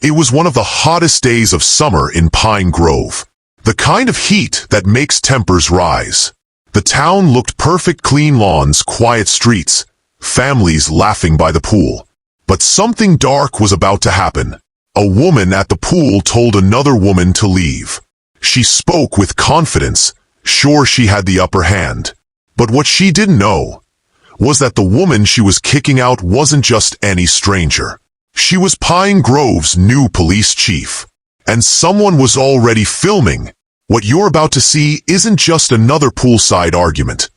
It was one of the hottest days of summer in Pine Grove. The kind of heat that makes tempers rise. The town looked perfect: clean lawns, quiet streets, families laughing by the pool. But something dark was about to happen. A woman at the pool told another woman to leave. She spoke with confidence, sure she had the upper hand. But what she didn't know was that the woman she was kicking out wasn't just any stranger. She was Pine Grove's new police chief. And someone was already filming. What you're about to see isn't just another poolside argument.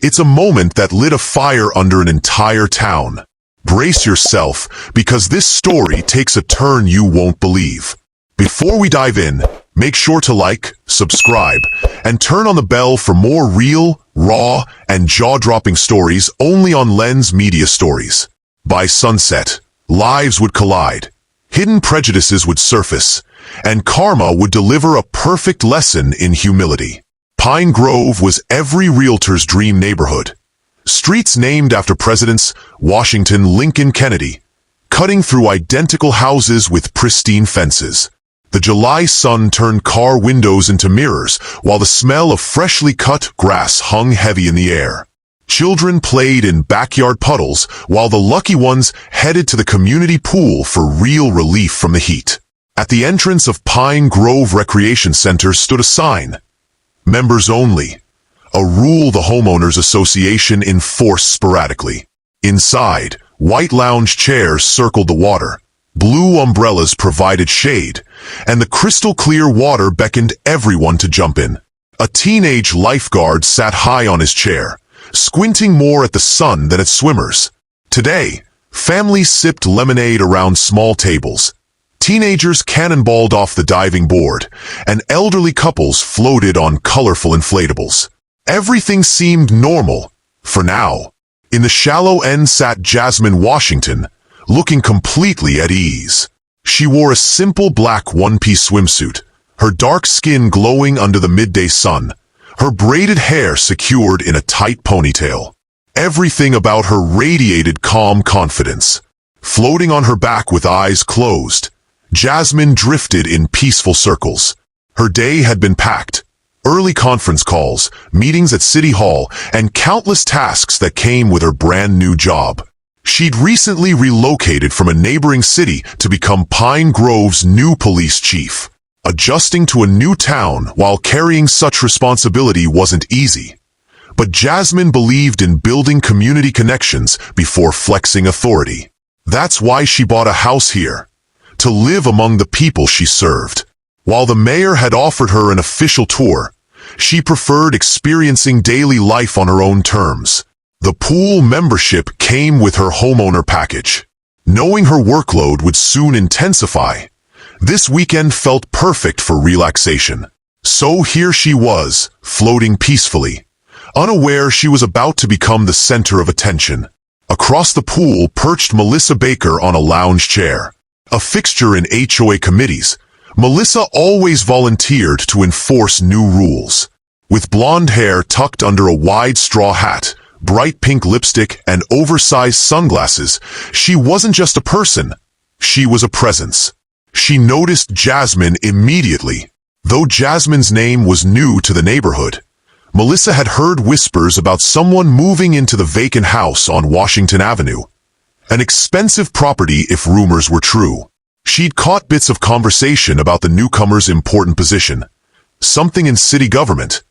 It's a moment that lit a fire under an entire town. Brace yourself, because this story takes a turn you won't believe. Before we dive in, make sure to like, subscribe, and turn on the bell for more real, raw, and jaw-dropping stories only on Lens Media Stories. By sunset, lives would collide, hidden prejudices would surface, and karma would deliver a perfect lesson in humility. Pine Grove was every realtor's dream neighborhood. Streets named after presidents: Washington, Lincoln, Kennedy, cutting through identical houses with pristine fences. The July sun turned car windows into mirrors, while the smell of freshly cut grass hung heavy in the air. Children played in backyard puddles, while the lucky ones headed to the community pool for real relief from the heat. At the entrance of Pine Grove Recreation Center stood a sign: Members only, a rule the homeowners association enforced sporadically. Inside, white lounge chairs circled the water, blue umbrellas provided shade, and the crystal-clear water beckoned everyone to jump in. A teenage lifeguard sat high on his chair, squinting more at the sun than at swimmers. Today, families sipped lemonade around small tables. Teenagers cannonballed off the diving board, and elderly couples floated on colorful inflatables. Everything seemed normal, for now. In the shallow end sat Jasmine Washington, looking completely at ease. She wore a simple black one-piece swimsuit, her dark skin glowing under the midday sun, her braided hair secured in a tight ponytail. Everything about her radiated calm confidence. Floating on her back with eyes closed, Jasmine drifted in peaceful circles. Her day had been packed. Early conference calls, meetings at City Hall, and countless tasks that came with her brand new job. She'd recently relocated from a neighboring city to become Pine Grove's new police chief. Adjusting to a new town while carrying such responsibility wasn't easy. But Jasmine believed in building community connections before flexing authority. That's why she bought a house here, to live among the people she served. While the mayor had offered her an official tour, she preferred experiencing daily life on her own terms. The pool membership came with her homeowner package. Knowing her workload would soon intensify, this weekend felt perfect for relaxation. So here she was, floating peacefully, unaware she was about to become the center of attention. Across the pool perched Melissa Baker on a lounge chair. A fixture in HOA committees, Melissa always volunteered to enforce new rules. With blonde hair tucked under a wide straw hat, bright pink lipstick, and oversized sunglasses, she wasn't just a person, she was a presence. She noticed Jasmine immediately. Though Jasmine's name was new to the neighborhood, Melissa had heard whispers about someone moving into the vacant house on Washington Avenue. An expensive property if rumors were true. She'd caught bits of conversation about the newcomer's important position, something in city government.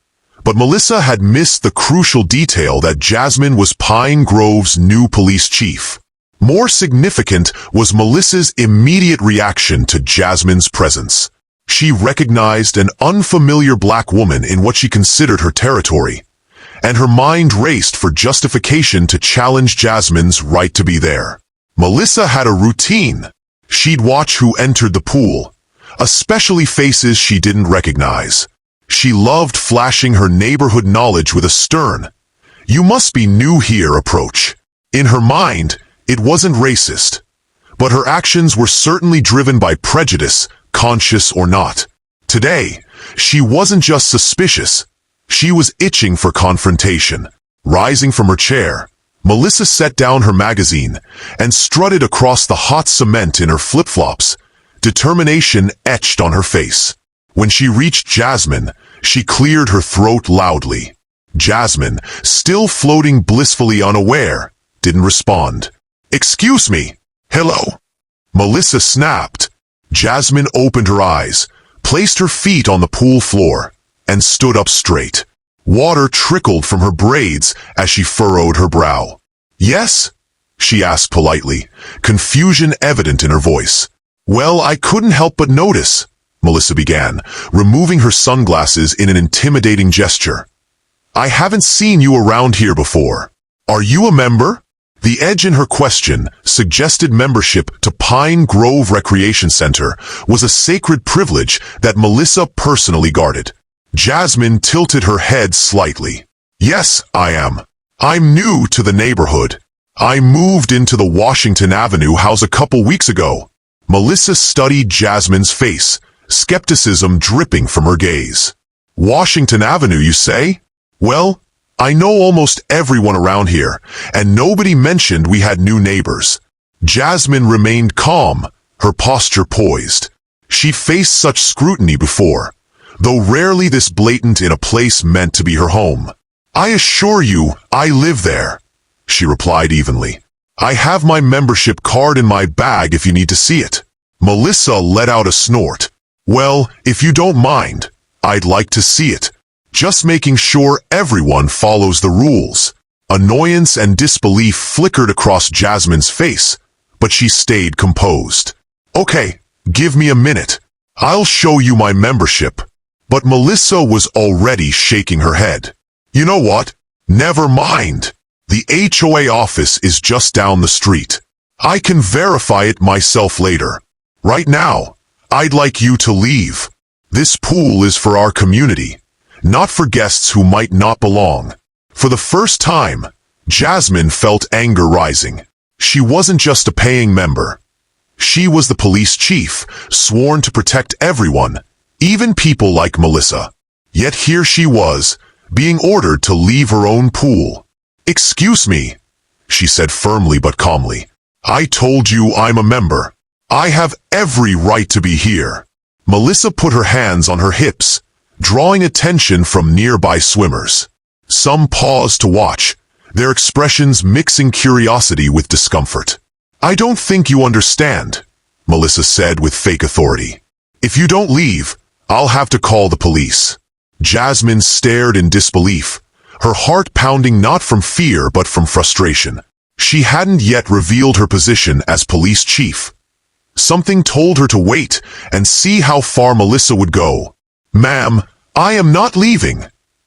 But Melissa had missed the crucial detail that Jasmine was Pine Grove's new police chief. More significant was Melissa's immediate reaction to Jasmine's presence. She recognized an unfamiliar black woman in what she considered her territory, and her mind raced for justification to challenge Jasmine's right to be there. Melissa had a routine. She'd watch who entered the pool, especially faces she didn't recognize. She loved flashing her neighborhood knowledge with a stern, "You must be new here" approach. In her mind, it wasn't racist, but her actions were certainly driven by prejudice, conscious or not. Today, she wasn't just suspicious, she was itching for confrontation. Rising from her chair, Melissa set down her magazine and strutted across the hot cement in her flip-flops, determination etched on her face. When she reached Jasmine, she cleared her throat loudly. Jasmine, still floating blissfully unaware, didn't respond. "Excuse me." "Hello." Melissa snapped. Jasmine opened her eyes, placed her feet on the pool floor, and stood up straight. Water trickled from her braids as she furrowed her brow. "Yes?" she asked politely, confusion evident in her voice. "Well, I couldn't help but notice," Melissa began, removing her sunglasses in an intimidating gesture. "I haven't seen you around here before. Are you a member?" The edge in her question suggested membership to Pine Grove Recreation Center was a sacred privilege that Melissa personally guarded. Jasmine tilted her head slightly. "Yes, I am. I'm new to the neighborhood. I moved into the Washington Avenue house a couple weeks ago." Melissa studied Jasmine's face, skepticism dripping from her gaze. "Washington Avenue, you say? Well, I know almost everyone around here, and nobody mentioned we had new neighbors." Jasmine remained calm, her posture poised. She'd faced such scrutiny before, though rarely this blatant in a place meant to be her home. "I assure you, I live there," she replied evenly. "I have my membership card in my bag if you need to see it." Melissa let out a snort. "Well, if you don't mind, I'd like to see it. Just making sure everyone follows the rules." Annoyance and disbelief flickered across Jasmine's face, but she stayed composed. "Okay, give me a minute. I'll show you my membership." But Melissa was already shaking her head. "You know what? Never mind. The HOA office is just down the street. I can verify it myself later. Right now, I'd like you to leave. This pool is for our community, not for guests who might not belong." For the first time, Jasmine felt anger rising. She wasn't just a paying member. She was the police chief, sworn to protect everyone, even people like Melissa. Yet here she was, being ordered to leave her own pool. "Excuse me," she said firmly but calmly. "I told you I'm a member. I have every right to be here." Melissa put her hands on her hips, drawing attention from nearby swimmers. Some paused to watch, their expressions mixing curiosity with discomfort. "I don't think you understand," Melissa said with fake authority. "If you don't leave, I'll have to call the police." Jasmine stared in disbelief, her heart pounding not from fear but from frustration. She hadn't yet revealed her position as police chief. Something told her to wait and see how far Melissa would go. "Ma'am, I am not leaving,"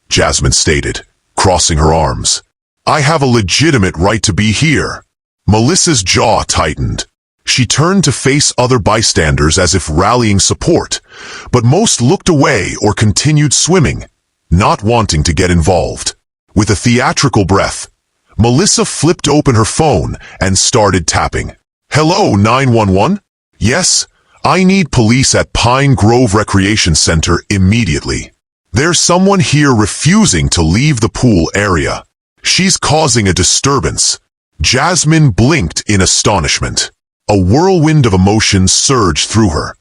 Jasmine stated, crossing her arms. "I have a legitimate right to be here." Melissa's jaw tightened. She turned to face other bystanders as if rallying support, but most looked away or continued swimming, not wanting to get involved. With a theatrical breath, Melissa flipped open her phone and started tapping. "Hello, 911? Yes, I need police at Pine Grove Recreation Center immediately. There's someone here refusing to leave the pool area. She's causing a disturbance." Jasmine blinked in astonishment. A whirlwind of emotions surged through her.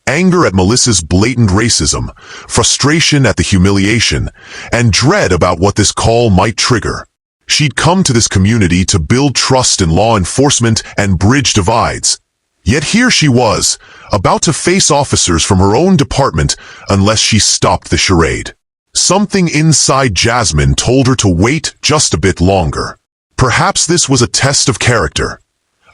Anger at Melissa's blatant racism, frustration at the humiliation, and dread about what this call might trigger. She'd come to this community to build trust in law enforcement and bridge divides. Yet here she was, about to face officers from her own department unless she stopped the charade. Something inside Jasmine told her to wait just a bit longer. Perhaps this was a test of character,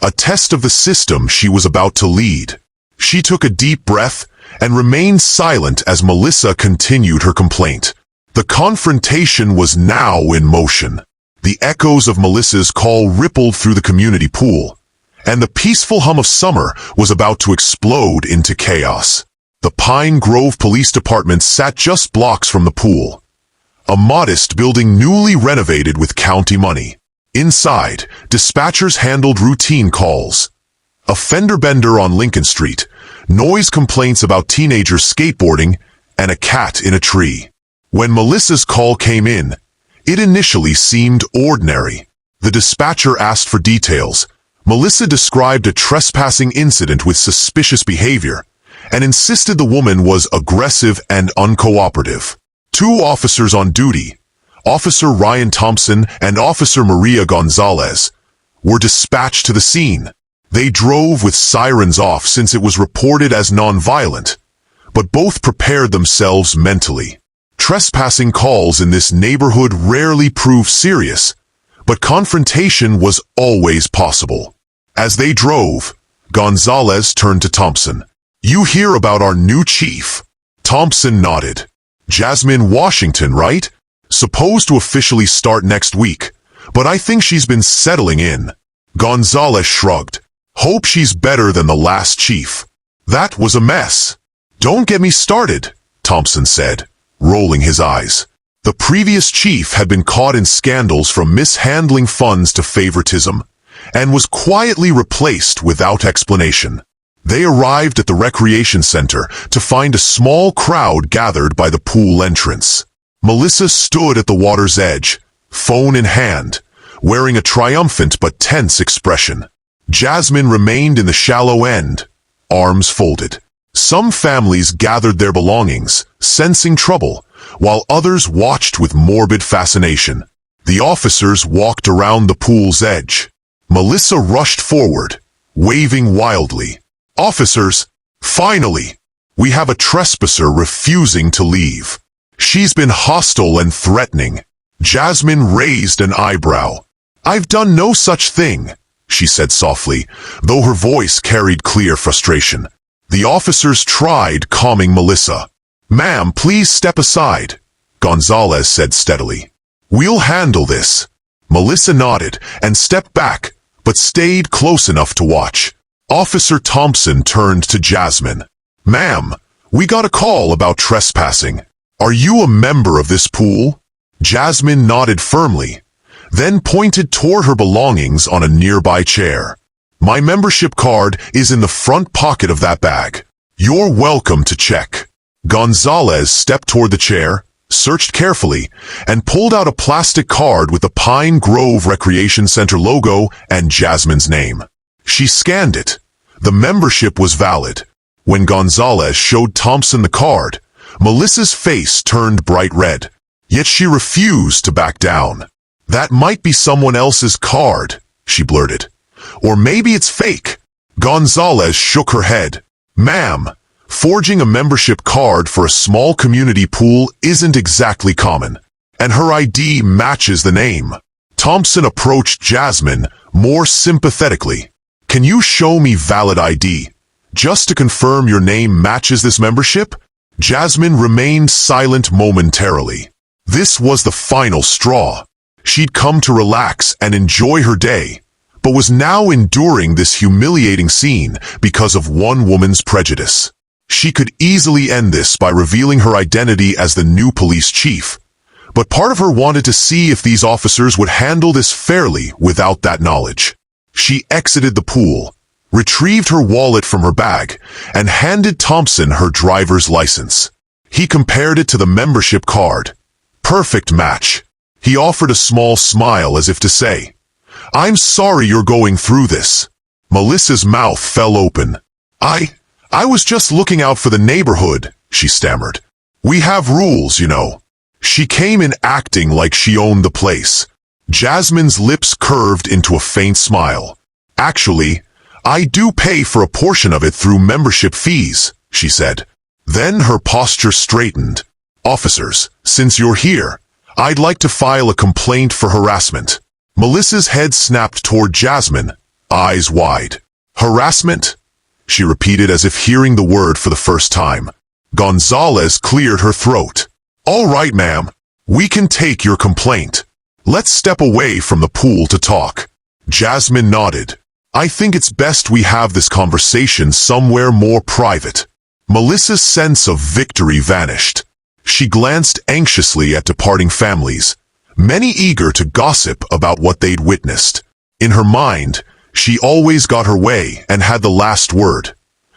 a test of the system she was about to lead. She took a deep breath and remained silent as Melissa continued her complaint. The confrontation was now in motion. The echoes of Melissa's call rippled through the community pool, and the peaceful hum of summer was about to explode into chaos. The Pine Grove Police Department sat just blocks from the pool, a modest building newly renovated with county money. Inside, dispatchers handled routine calls. A fender bender on Lincoln Street, noise complaints about teenagers skateboarding, and a cat in a tree. When Melissa's call came in, it initially seemed ordinary. The dispatcher asked for details, Melissa described a trespassing incident with suspicious behavior and insisted the woman was aggressive and uncooperative. Two officers on duty, Officer Ryan Thompson and Officer Maria Gonzalez, were dispatched to the scene. They drove with sirens off since it was reported as non-violent, but both prepared themselves mentally. Trespassing calls in this neighborhood rarely prove serious, but confrontation was always possible. As they drove, Gonzalez turned to Thompson. "You hear about our new chief?" Thompson nodded. "Jasmine Washington, right? Supposed to officially start next week, but I think she's been settling in." Gonzalez shrugged. "Hope she's better than the last chief. That was a mess." "Don't get me started," Thompson said, rolling his eyes. The previous chief had been caught in scandals from mishandling funds to favoritism, and was quietly replaced without explanation. They arrived at the recreation center to find a small crowd gathered by the pool entrance. Melissa stood at the water's edge, phone in hand, wearing a triumphant but tense expression. Jasmine remained in the shallow end, arms folded. Some families gathered their belongings, sensing trouble, while others watched with morbid fascination. The officers walked around the pool's edge. Melissa rushed forward, waving wildly. "Officers, finally! We have a trespasser refusing to leave. She's been hostile and threatening." Jasmine raised an eyebrow. "I've done no such thing," she said softly, though her voice carried clear frustration. The officers tried calming Melissa. "Ma'am, please step aside," Gonzalez said steadily. "We'll handle this." Melissa nodded and stepped back, but stayed close enough to watch. Officer Thompson turned to Jasmine. "Ma'am, we got a call about trespassing. Are you a member of this pool?" Jasmine nodded firmly, then pointed toward her belongings on a nearby chair. "My membership card is in the front pocket of that bag. You're welcome to check." Gonzalez stepped toward the chair, searched carefully, and pulled out a plastic card with the Pine Grove Recreation Center logo and Jasmine's name. She scanned it. The membership was valid. When Gonzalez showed Thompson the card, Melissa's face turned bright red. Yet she refused to back down. "That might be someone else's card," she blurted. "Or maybe it's fake." Gonzalez shook her head. "Ma'am, forging a membership card for a small community pool isn't exactly common, and her ID matches the name." Thompson approached Jasmine more sympathetically. "Can you show me valid ID, just to confirm your name matches this membership?" Jasmine remained silent momentarily. This was the final straw. She'd come to relax and enjoy her day, but was now enduring this humiliating scene because of one woman's prejudice. She could easily end this by revealing her identity as the new police chief, but part of her wanted to see if these officers would handle this fairly without that knowledge. She exited the pool, retrieved her wallet from her bag, and handed Thompson her driver's license. He compared it to the membership card. Perfect match. He offered a small smile as if to say, "I'm sorry you're going through this." Melissa's mouth fell open. I was just looking out for the neighborhood," she stammered. "We have rules, you know." She came in acting like she owned the place. Jasmine's lips curved into a faint smile. "Actually, I do pay for a portion of it through membership fees," she said. Then her posture straightened. "Officers, since you're here, I'd like to file a complaint for harassment." Melissa's head snapped toward Jasmine, eyes wide. "Harassment?" she repeated as if hearing the word for the first time. Gonzalez cleared her throat. "All right, ma'am. We can take your complaint. Let's step away from the pool to talk." Jasmine nodded. "I think it's best we have this conversation somewhere more private." Melissa's sense of victory vanished. She glanced anxiously at departing families, many eager to gossip about what they'd witnessed. In her mind, she always got her way and had the last word.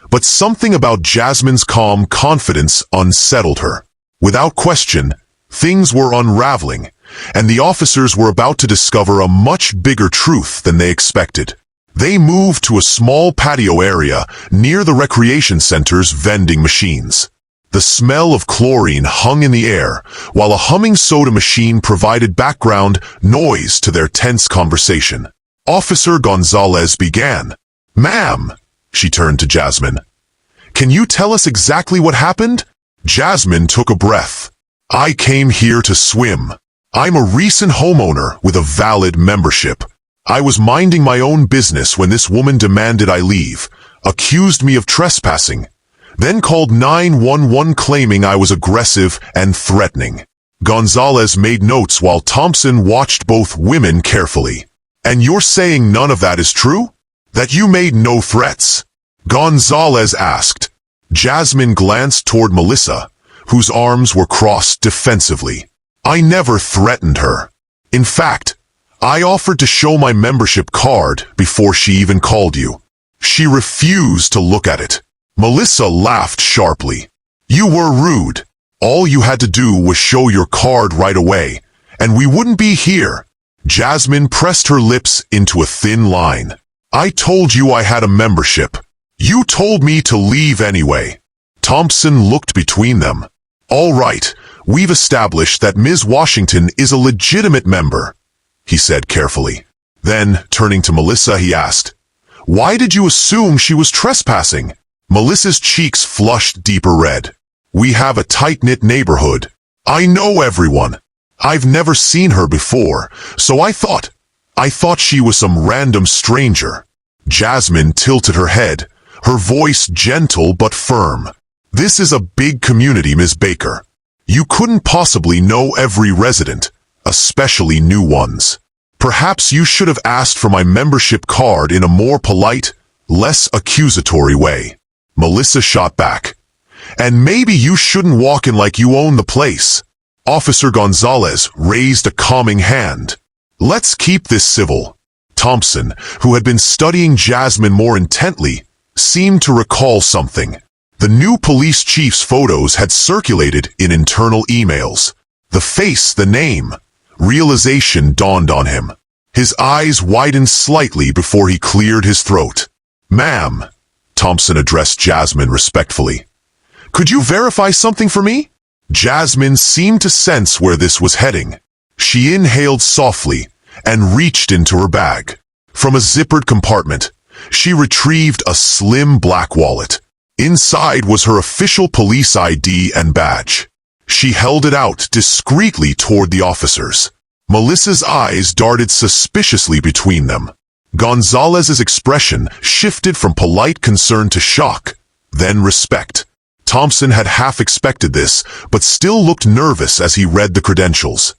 But something about Jasmine's calm confidence unsettled her. Without question, things were unraveling, and the officers were about to discover a much bigger truth than they expected. They moved to a small patio area near the recreation center's vending machines. The smell of chlorine hung in the air, while a humming soda machine provided background noise to their tense conversation. Officer Gonzalez began. "Ma'am," she turned to Jasmine. "Can you tell us exactly what happened?" Jasmine took a breath. "I came here to swim. I'm a recent homeowner with a valid membership. I was minding my own business when this woman demanded I leave, accused me of trespassing, then called 911 claiming I was aggressive and threatening." Gonzalez made notes while Thompson watched both women carefully. "And you're saying none of that is true? That you made no threats?" Gonzalez asked. Jasmine glanced toward Melissa, whose arms were crossed defensively. "I never threatened her. In fact, I offered to show my membership card before she even called you. She refused to look at it." Melissa laughed sharply. "You were rude. All you had to do was show your card right away, and we wouldn't be here." Jasmine pressed her lips into a thin line. "I told you I had a membership. You told me to leave anyway." Thompson looked between them. "All right, we've established that Ms. Washington is a legitimate member," he said carefully. Then, turning to Melissa, he asked, "Why did you assume she was trespassing?" Melissa's cheeks flushed deeper red. "We have a tight-knit neighborhood. I know everyone. I've never seen her before, so I thought she was some random stranger." Jasmine tilted her head, her voice gentle but firm. "This is a big community, Ms. Baker. You couldn't possibly know every resident, especially new ones. Perhaps you should have asked for my membership card in a more polite, less accusatory way." Melissa shot back. "And maybe you shouldn't walk in like you own the place." Officer Gonzalez raised a calming hand. "Let's keep this civil." Thompson, who had been studying Jasmine more intently, seemed to recall something. The new police chief's photos had circulated in internal emails. The face, the name. Realization dawned on him. His eyes widened slightly before he cleared his throat. "Ma'am," Thompson addressed Jasmine respectfully, "could you verify something for me?" Jasmine seemed to sense where this was heading. She inhaled softly and reached into her bag. From a zippered compartment, she retrieved a slim black wallet. Inside was her official police ID and badge. She held it out discreetly toward the officers. Melissa's eyes darted suspiciously between them. Gonzalez's expression shifted from polite concern to shock, then respect. Thompson had half expected this, but still looked nervous as he read the credentials.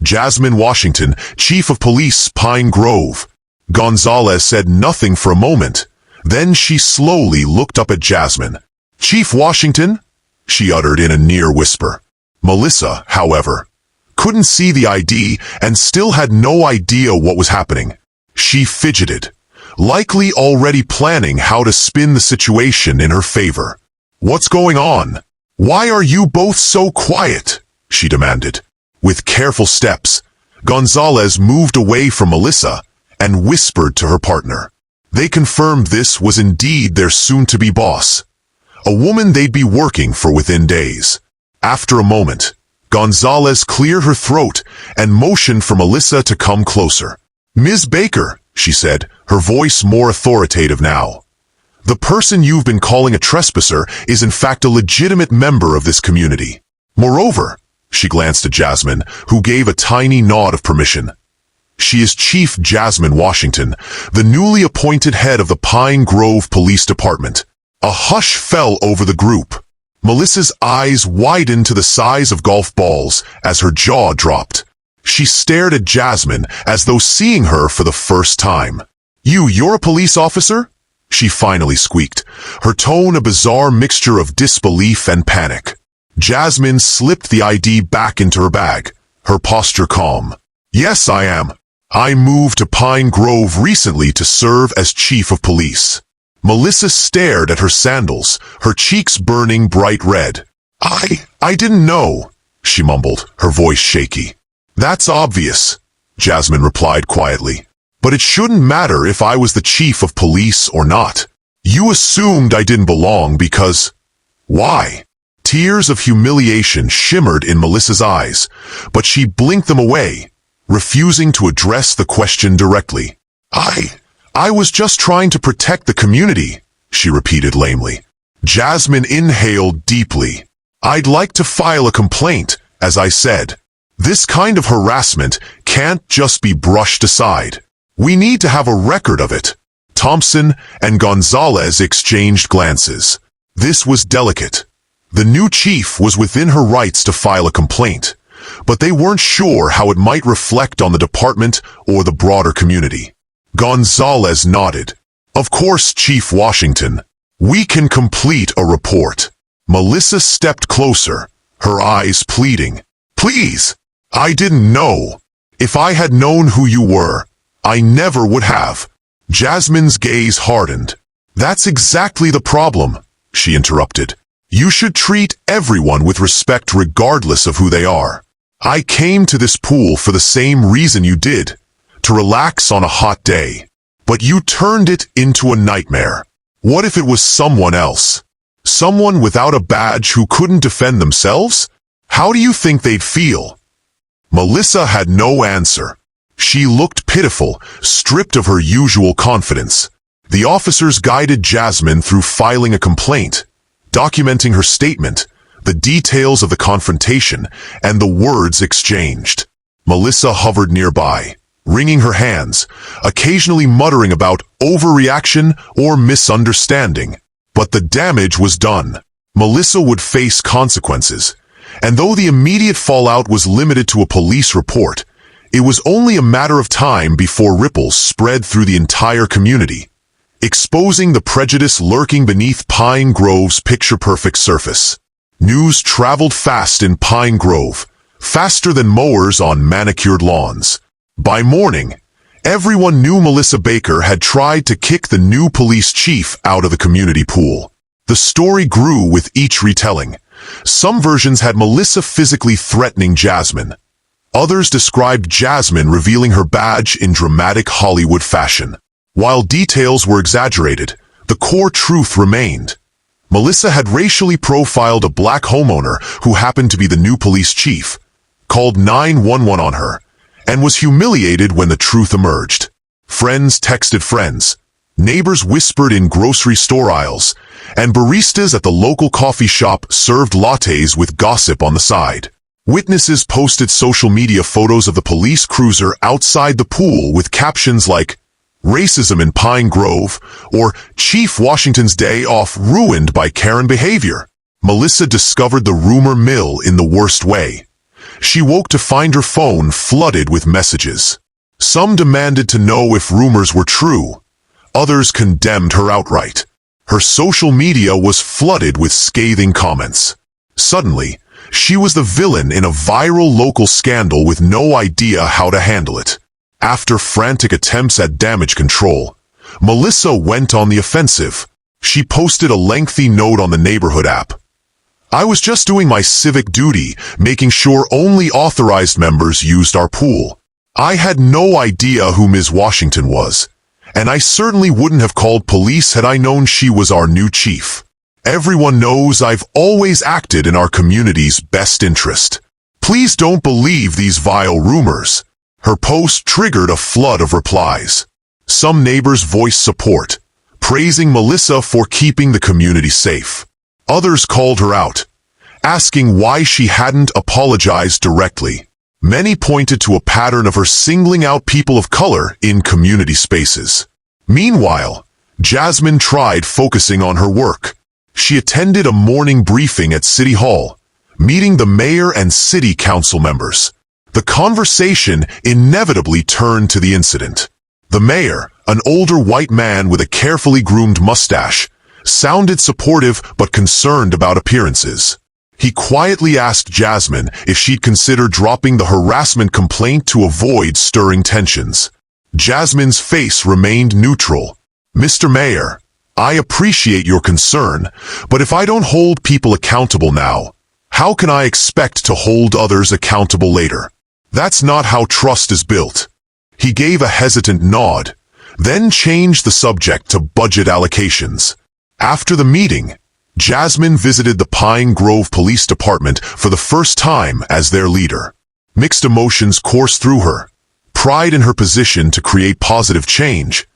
Jasmine Washington, Chief of Police, Pine Grove. Gonzalez said nothing for a moment. Then she slowly looked up at Jasmine. "Chief Washington?" she uttered in a near whisper. Melissa, however, couldn't see the ID and still had no idea what was happening. She fidgeted, likely already planning how to spin the situation in her favor. "What's going on? Why are you both so quiet?" she demanded. With careful steps, Gonzalez moved away from Melissa and whispered to her partner. They confirmed this was indeed their soon-to-be boss, a woman they'd be working for within days. After a moment, Gonzalez cleared her throat and motioned for Melissa to come closer. "Ms. Baker," she said, her voice more authoritative now. "The person you've been calling a trespasser is in fact a legitimate member of this community. Moreover," she glanced at Jasmine, who gave a tiny nod of permission, "she is Chief Jasmine Washington, the newly appointed head of the Pine Grove Police Department." A hush fell over the group. Melissa's eyes widened to the size of golf balls as her jaw dropped. She stared at Jasmine as though seeing her for the first time. You're a police officer?" she finally squeaked, her tone a bizarre mixture of disbelief and panic. Jasmine slipped the ID back into her bag, her posture calm. "Yes, I am. I moved to Pine Grove recently to serve as chief of police." Melissa stared at her sandals, her cheeks burning bright red. I didn't know," she mumbled, her voice shaky. "That's obvious," Jasmine replied quietly. But it shouldn't matter if I was the chief of police or not. You assumed I didn't belong because... Why? Tears of humiliation shimmered in Melissa's eyes, but she blinked them away, refusing to address the question directly. I was just trying to protect the community, she repeated lamely. Jasmine inhaled deeply. I'd like to file a complaint, as I said. This kind of harassment can't just be brushed aside. We need to have a record of it. Thompson and Gonzalez exchanged glances. This was delicate. The new chief was within her rights to file a complaint, but they weren't sure how it might reflect on the department or the broader community. Gonzalez nodded. Of course, Chief Washington. We can complete a report. Melissa stepped closer, her eyes pleading. Please, I didn't know. If I had known who you were, I never would have. Jasmine's gaze hardened. That's exactly the problem, she interrupted. You should treat everyone with respect regardless of who they are. I came to this pool for the same reason you did, to relax on a hot day. But you turned it into a nightmare. What if it was someone else? Someone without a badge who couldn't defend themselves? How do you think they'd feel? Melissa had no answer. She looked pitiful, stripped of her usual confidence. The officers guided Jasmine through filing a complaint, documenting her statement, the details of the confrontation, and the words exchanged. Melissa hovered nearby, wringing her hands, occasionally muttering about overreaction or misunderstanding. But the damage was done. Melissa would face consequences, and though the immediate fallout was limited to a police report, it was only a matter of time before ripples spread through the entire community, exposing the prejudice lurking beneath Pine Grove's picture-perfect surface. News traveled fast in Pine Grove, faster than mowers on manicured lawns. By morning, everyone knew Melissa Baker had tried to kick the new police chief out of the community pool. The story grew with each retelling. Some versions had Melissa physically threatening Jasmine. Others described Jasmine revealing her badge in dramatic Hollywood fashion. While details were exaggerated, the core truth remained. Melissa had racially profiled a black homeowner who happened to be the new police chief, called 911 on her, and was humiliated when the truth emerged. Friends texted friends, neighbors whispered in grocery store aisles, and baristas at the local coffee shop served lattes with gossip on the side. Witnesses posted social media photos of the police cruiser outside the pool with captions like, "Racism in Pine Grove," or "Chief Washington's day off ruined by Karen behavior." Melissa discovered the rumor mill in the worst way. She woke to find her phone flooded with messages. Some demanded to know if rumors were true. Others condemned her outright. Her social media was flooded with scathing comments. Suddenly, she was the villain in a viral local scandal with no idea how to handle it. After frantic attempts at damage control, Melissa went on the offensive. She posted a lengthy note on the neighborhood app. "I was just doing my civic duty, making sure only authorized members used our pool. I had no idea who Ms. Washington was, and I certainly wouldn't have called police had I known she was our new chief. Everyone knows I've always acted in our community's best interest. Please don't believe these vile rumors." Her post triggered a flood of replies. Some neighbors voiced support, praising Melissa for keeping the community safe. Others called her out, asking why she hadn't apologized directly. Many pointed to a pattern of her singling out people of color in community spaces. Meanwhile, Jasmine tried focusing on her work. She attended a morning briefing at City Hall, meeting the mayor and city council members. The conversation inevitably turned to the incident. The mayor, an older white man with a carefully groomed mustache, sounded supportive but concerned about appearances. He quietly asked Jasmine if she'd consider dropping the harassment complaint to avoid stirring tensions. Jasmine's face remained neutral. "Mr. Mayor, I appreciate your concern, but if I don't hold people accountable now, how can I expect to hold others accountable later? That's not how trust is built." He gave a hesitant nod, then changed the subject to budget allocations. After the meeting, Jasmine visited the Pine Grove Police Department for the first time as their leader. Mixed emotions coursed through her, pride in her position to create positive change,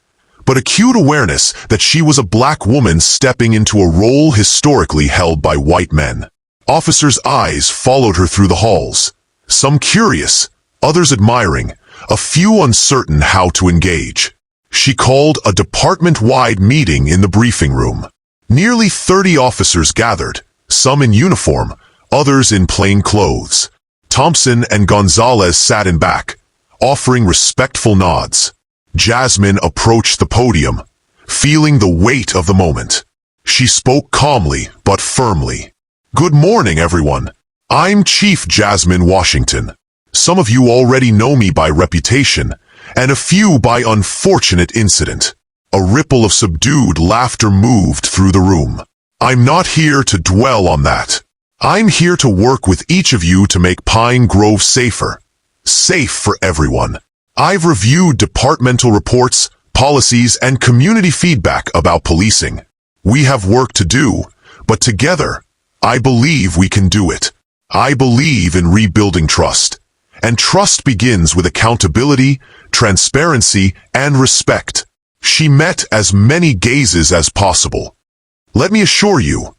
but acute awareness that she was a black woman stepping into a role historically held by white men. Officers' eyes followed her through the halls, some curious, others admiring, a few uncertain how to engage. She called a department-wide meeting in the briefing room. Nearly 30 officers gathered, some in uniform, others in plain clothes. Thompson and Gonzalez sat in back, offering respectful nods. Jasmine approached the podium, feeling the weight of the moment. She spoke calmly but firmly. "Good morning, everyone. I'm Chief Jasmine Washington. Some of you already know me by reputation, and a few by unfortunate incident." A ripple of subdued laughter moved through the room. "I'm not here to dwell on that. I'm here to work with each of you to make Pine Grove safer. Safe for everyone. I've reviewed departmental reports, policies, and community feedback about policing. We have work to do, but together, I believe we can do it. I believe in rebuilding trust. And trust begins with accountability, transparency, and respect." She met as many gazes as possible. "Let me assure you,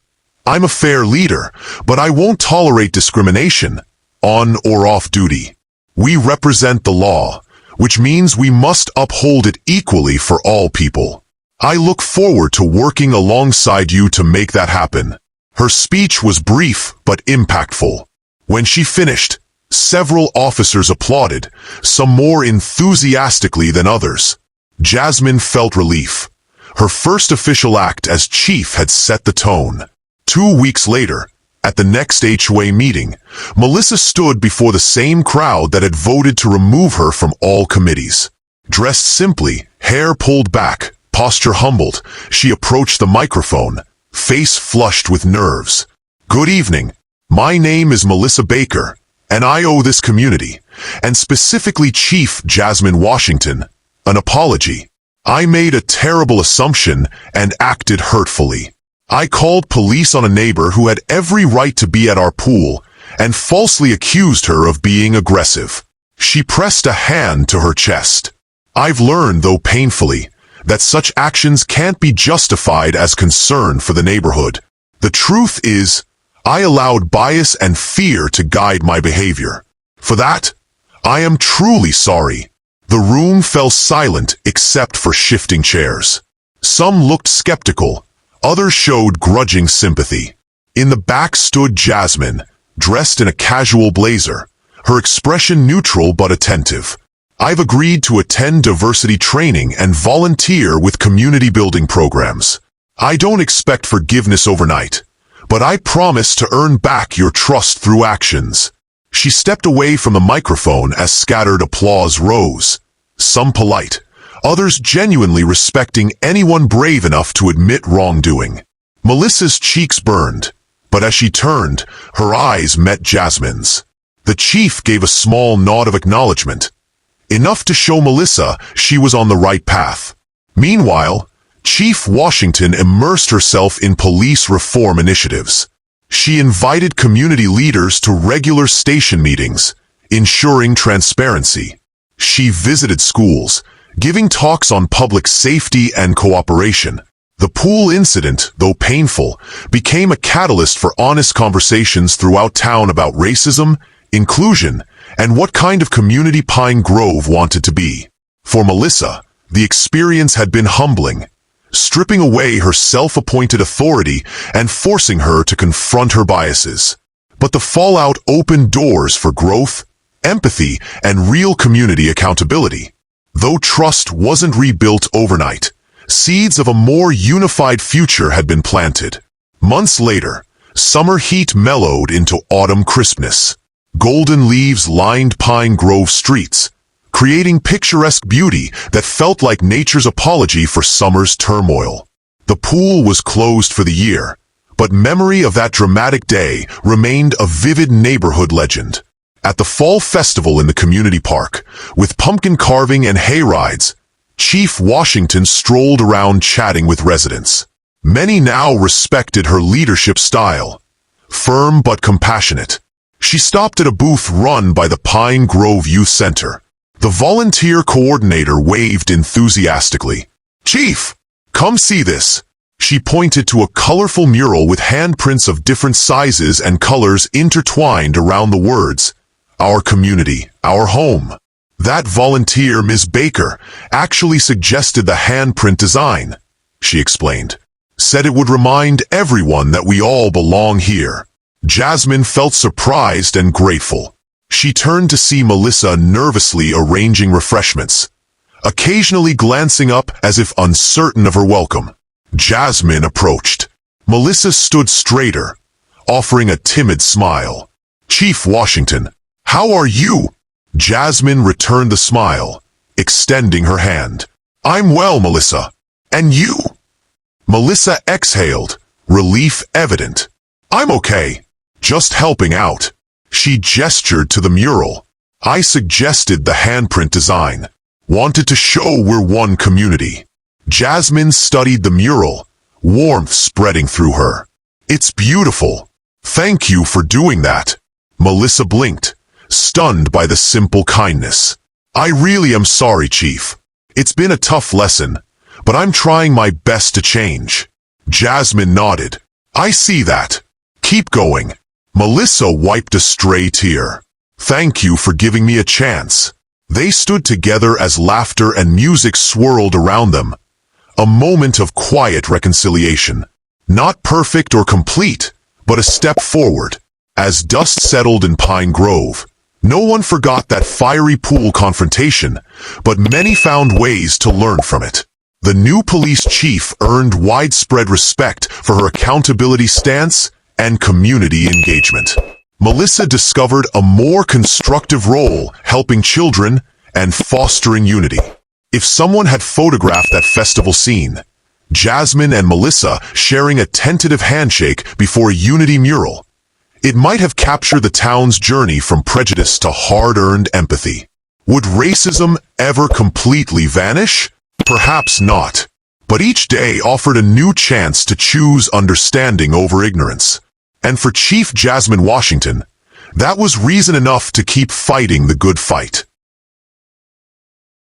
I'm a fair leader, but I won't tolerate discrimination, on or off duty. We represent the law, which means we must uphold it equally for all people. I look forward to working alongside you to make that happen." Her speech was brief but impactful. When she finished, several officers applauded, some more enthusiastically than others. Jasmine felt relief. Her first official act as chief had set the tone. 2 weeks later, at the next HOA meeting, Melissa stood before the same crowd that had voted to remove her from all committees. Dressed simply, hair pulled back, posture humbled, she approached the microphone, face flushed with nerves. "Good evening. My name is Melissa Baker, and I owe this community, and specifically Chief Jasmine Washington, an apology. I made a terrible assumption and acted hurtfully. I called police on a neighbor who had every right to be at our pool and falsely accused her of being aggressive." She pressed a hand to her chest. "I've learned, though painfully, that such actions can't be justified as concern for the neighborhood. The truth is, I allowed bias and fear to guide my behavior. For that, I am truly sorry." The room fell silent except for shifting chairs. Some looked skeptical, others showed grudging sympathy. In the back stood Jasmine, dressed in a casual blazer, her expression neutral but attentive. "I've agreed to attend diversity training and volunteer with community building programs. I don't expect forgiveness overnight, but I promise to earn back your trust through actions." She stepped away from the microphone as scattered applause rose, some polite, others genuinely respecting anyone brave enough to admit wrongdoing. Melissa's cheeks burned, but as she turned, her eyes met Jasmine's. The chief gave a small nod of acknowledgement, enough to show Melissa she was on the right path. Meanwhile, Chief Washington immersed herself in police reform initiatives. She invited community leaders to regular station meetings, ensuring transparency. She visited schools, giving talks on public safety and cooperation. The pool incident, though painful, became a catalyst for honest conversations throughout town about racism, inclusion, and what kind of community Pine Grove wanted to be. For Melissa, the experience had been humbling, stripping away her self-appointed authority and forcing her to confront her biases. But the fallout opened doors for growth, empathy, and real community accountability. Though trust wasn't rebuilt overnight, seeds of a more unified future had been planted. Months later, summer heat mellowed into autumn crispness. Golden leaves lined Pine Grove streets, creating picturesque beauty that felt like nature's apology for summer's turmoil. The pool was closed for the year, but memory of that dramatic day remained a vivid neighborhood legend. At the fall festival in the community park, with pumpkin carving and hay rides, Chief Washington strolled around chatting with residents. Many now respected her leadership style, firm but compassionate. She stopped at a booth run by the Pine Grove Youth Center. The volunteer coordinator waved enthusiastically. "Chief, come see this." She pointed to a colorful mural with handprints of different sizes and colors intertwined around the words, "Our community, our home." That volunteer, Ms. Baker, actually suggested the handprint design, she explained. Said it would remind everyone that we all belong here. Jasmine felt surprised and grateful. She turned to see Melissa nervously arranging refreshments, occasionally glancing up as if uncertain of her welcome. Jasmine approached. Melissa stood straighter, offering a timid smile. "Chief Washington, how are you?" Jasmine returned the smile, extending her hand. "I'm well, Melissa. And you?" Melissa exhaled, relief evident. "I'm okay. Just helping out." She gestured to the mural. "I suggested the handprint design. Wanted to show we're one community." Jasmine studied the mural, warmth spreading through her. "It's beautiful. Thank you for doing that." Melissa blinked, stunned by the simple kindness. "I really am sorry, Chief. It's been a tough lesson, but I'm trying my best to change." Jasmine nodded. "I see that. Keep going." Melissa wiped a stray tear. "Thank you for giving me a chance." They stood together as laughter and music swirled around them. A moment of quiet reconciliation. Not perfect or complete, but a step forward. As dust settled in Pine Grove, no one forgot that fiery pool confrontation, but many found ways to learn from it. The new police chief earned widespread respect for her accountability stance and community engagement. Melissa discovered a more constructive role helping children and fostering unity. If someone had photographed that festival scene, Jasmine and Melissa sharing a tentative handshake before a unity mural, it might have captured the town's journey from prejudice to hard-earned empathy. Would racism ever completely vanish? Perhaps not. But each day offered a new chance to choose understanding over ignorance. And for Chief Jasmine Washington, that was reason enough to keep fighting the good fight.